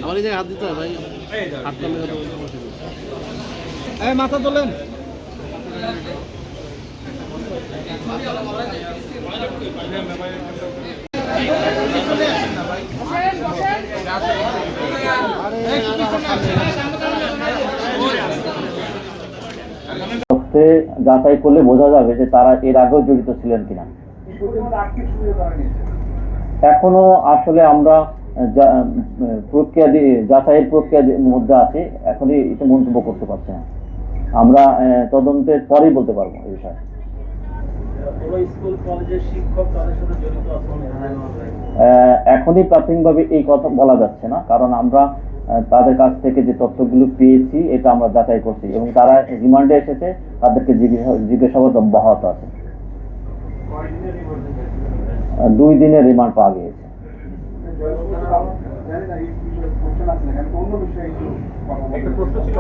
আমার এই জায়গায় হাত দিতে হবে ভাই, হাত করলে মাথা তোলেন। যাচাই করলে বোঝা যাবে যে তারা এর আগেও জড়িত ছিলেন কিনা। এখনো আসলে আমরা যাচাইয়ের প্রক্রিয়ার মধ্যে আছি, এখনই এটা মন্তব্য করতে পারছি না। আমরা তদন্তের পরেই বলতে পারবো এই বিষয়ে। এখনই প্রাথমিকভাবে এই কথা বলা যাচ্ছে না, কারণ আমরা তাদের কাছ থেকে যে তথ্যগুলো পেয়েছি এটা আমরা যাচাই করছি এবং তারা রিমান্ডে এসেছে, তাদেরকে জিজ্ঞাসাবাদ অব্যাহত আছে। 2 দিনের রিমান্ড পাওয়া গিয়েছে। একটা প্রশ্ন ছিল,